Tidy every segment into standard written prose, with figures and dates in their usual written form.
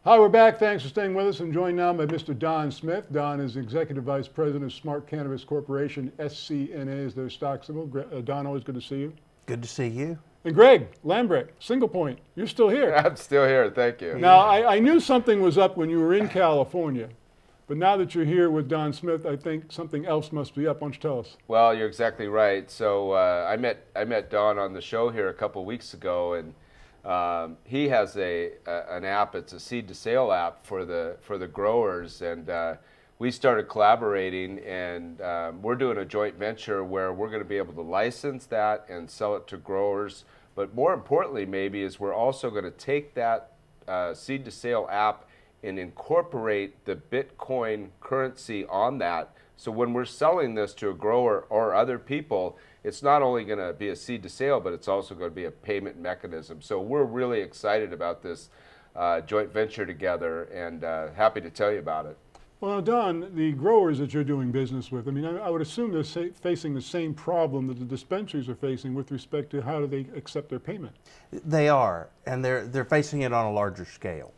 Hi, we're back. Thanks for staying with us. I'm joined now by Mr. Don Smith. Don is Executive Vice President of Smart Cannabis Corporation. SCNA is their stock symbol. Don, always good to see you. Good to see you. And Greg Lambrecht, Singlepoint, you're still here. I'm still here, thank you. Now, I knew something was up when you were in California, but now that you're here with Don Smith, I think something else must be up. Why don't you tell us? Well, you're exactly right. So I met Don on the show here a couple weeks ago, and he has an app. It's a seed to sale app for the growers, and we started collaborating, and we're doing a joint venture where we're going to be able to license that and sell it to growers. But more importantly, maybe, is we're also going to take that seed to sale app and incorporate the Bitcoin currency on that. So when we're selling this to a grower or other people, it's not only going to be a seed to sale, but it's also going to be a payment mechanism. So we're really excited about this joint venture together, and happy to tell you about it. Well, Don, the growers that you're doing business with, I mean, I would assume they're facing the same problem that the dispensaries are facing with respect to how do they accept their payment. They are, and they're facing it on a larger scale.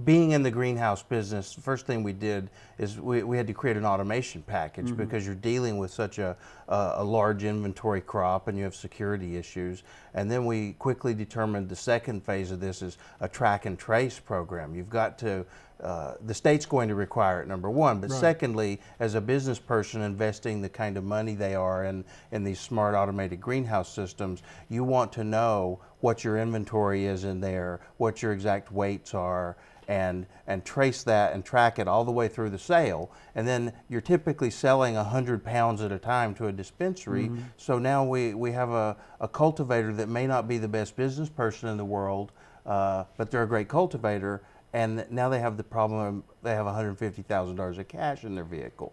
Being in the greenhouse business, the first thing we did is we had to create an automation package because you're dealing with such a large inventory crop and you have security issues. And then we quickly determined the second phase of this is a track and trace program. You've got to, the state's going to require it, number one, but secondly, as a business person investing the kind of money they are in these smart automated greenhouse systems, you want to know what your inventory is in there, what your exact weights are, and trace that and track it all the way through the sale. And then you're typically selling 100 pounds at a time to a dispensary. So now we have a cultivator that may not be the best business person in the world, but they're a great cultivator, and now they have the problem, they have $150,000 of cash in their vehicle.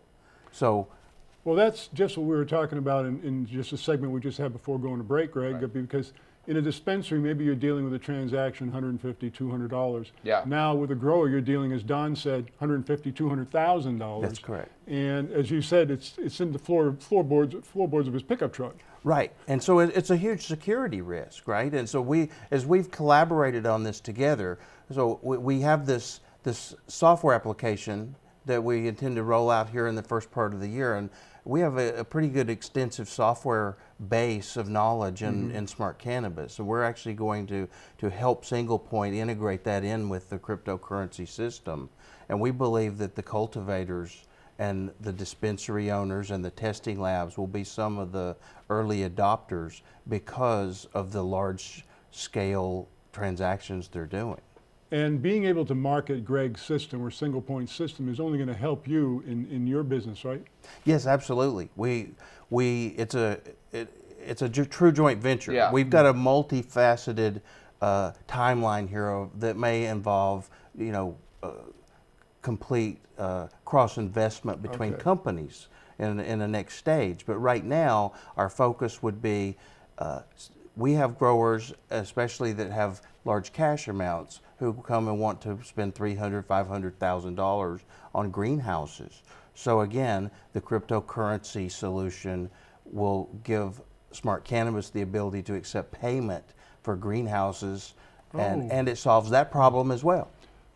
So, well, that's just what we were talking about in just a segment we just had before going to break, Greg, because in a dispensary, maybe you're dealing with a transaction, $150, $200. Yeah. Now with a grower, you're dealing, as Don said, $150,000, $200,000. that's correct. And as you said, it's in the floorboards of his pickup truck. Right, and so it's a huge security risk, right? And so as we've collaborated on this together, so we have this software application that we intend to roll out here in the first part of the year, and we have a pretty good extensive software base of knowledge in smart cannabis. So we're actually going to help SinglePoint integrate that in with the cryptocurrency system. And we believe that the cultivators and the dispensary owners and the testing labs will be some of the early adopters because of the large scale transactions they're doing. And being able to market Greg's system or SinglePoint system is only going to help you in your business, right? Yes, absolutely. It's a true joint venture. Yeah. We've got a multifaceted timeline here that may involve, complete cross investment between companies in the next stage. But right now, our focus would be we have growers, especially that have large cash amounts, who come and want to spend $300,000, $500,000 on greenhouses. So again, the cryptocurrency solution will give Smart Cannabis the ability to accept payment for greenhouses, and it solves that problem as well.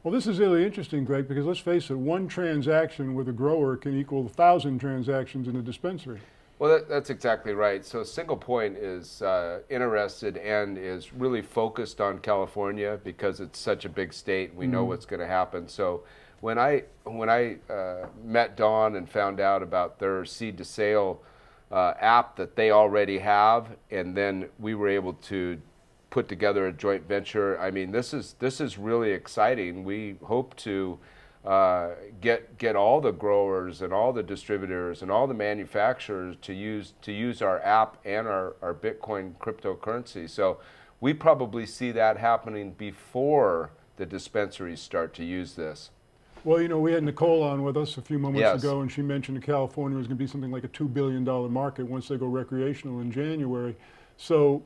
Well, this is really interesting, Greg, because let's face it, one transaction with a grower can equal 1,000 transactions in a dispensary. Well, that's exactly right. So SinglePoint is interested and is really focused on California because it's such a big state. We know what's going to happen. So when I met Don and found out about their seed to sale app that they already have, and then we were able to put together a joint venture. I mean, this is really exciting. We hope to get all the growers and all the distributors and all the manufacturers to use our app and our Bitcoin cryptocurrency. So we probably see that happening before the dispensaries start to use this. Well, we had Nicole on with us a few moments ago, and she mentioned that California was going to be something like a $2 billion market once they go recreational in January. So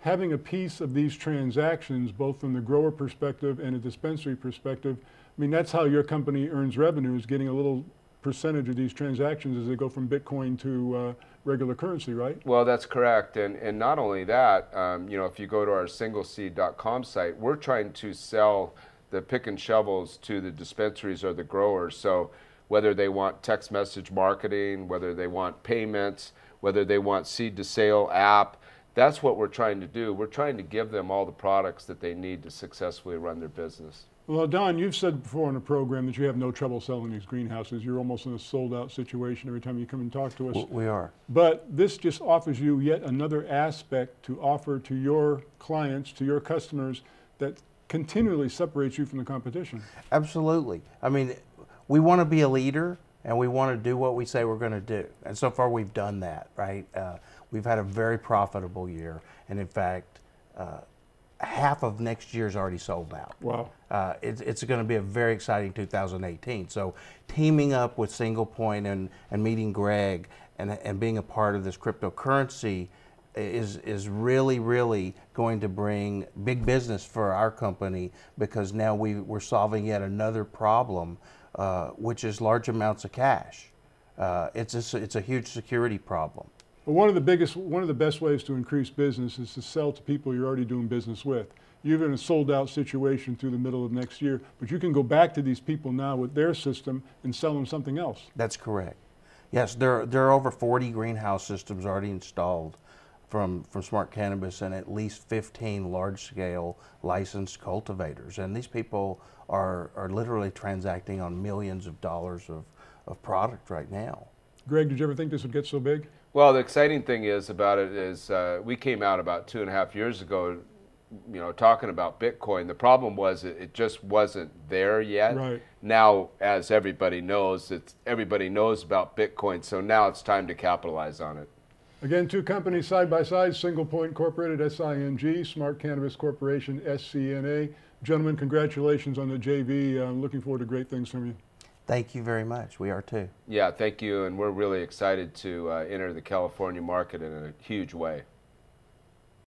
having a piece of these transactions, both from the grower perspective and a dispensary perspective, I mean, that's how your company earns revenue, is getting a little percentage of these transactions as they go from Bitcoin to regular currency, right? Well, that's correct. And not only that, if you go to our singleseed.com site, we're trying to sell the pick and shovels to the dispensaries or the growers. So whether they want text message marketing, whether they want payments, whether they want seed to sale app, that's what we're trying to do. We're trying to give them all the products that they need to successfully run their business. Well, Don, you've said before in the program that you have no trouble selling these greenhouses. You're almost in a sold-out situation every time you come and talk to us. We are. But this just offers you yet another aspect to offer to your clients, to your customers, that continually separates you from the competition. Absolutely. I mean, we want to be a leader, and we want to do what we say we're going to do. And so far, we've done that, right? We've had a very profitable year, and in fact, half of next year's already sold out. Wow. It's going to be a very exciting 2018. So teaming up with SinglePoint and meeting Greg and being a part of this cryptocurrency is really, really going to bring big business for our company, because now we're solving yet another problem, which is large amounts of cash. It's a huge security problem. Well, one of the best ways to increase business is to sell to people you're already doing business with. You're in a sold-out situation through the middle of next year, but you can go back to these people now with their system and sell them something else. That's correct. Yes, there are over 40 greenhouse systems already installed from Smart Cannabis, and at least 15 large-scale licensed cultivators. And these people are literally transacting on millions of dollars of product right now. Greg, did you ever think this would get so big? Well, the exciting thing about it is we came out about 2.5 years ago, talking about Bitcoin. The problem was it just wasn't there yet. Right. Now, as everybody knows about Bitcoin, so now it's time to capitalize on it. Again, two companies side by side, SinglePoint Incorporated, SING, Smart Cannabis Corporation, SCNA. Gentlemen, congratulations on the JV. I'm looking forward to great things from you. Thank you very much. We are too. Yeah, thank you, and we're really excited to enter the California market in a huge way.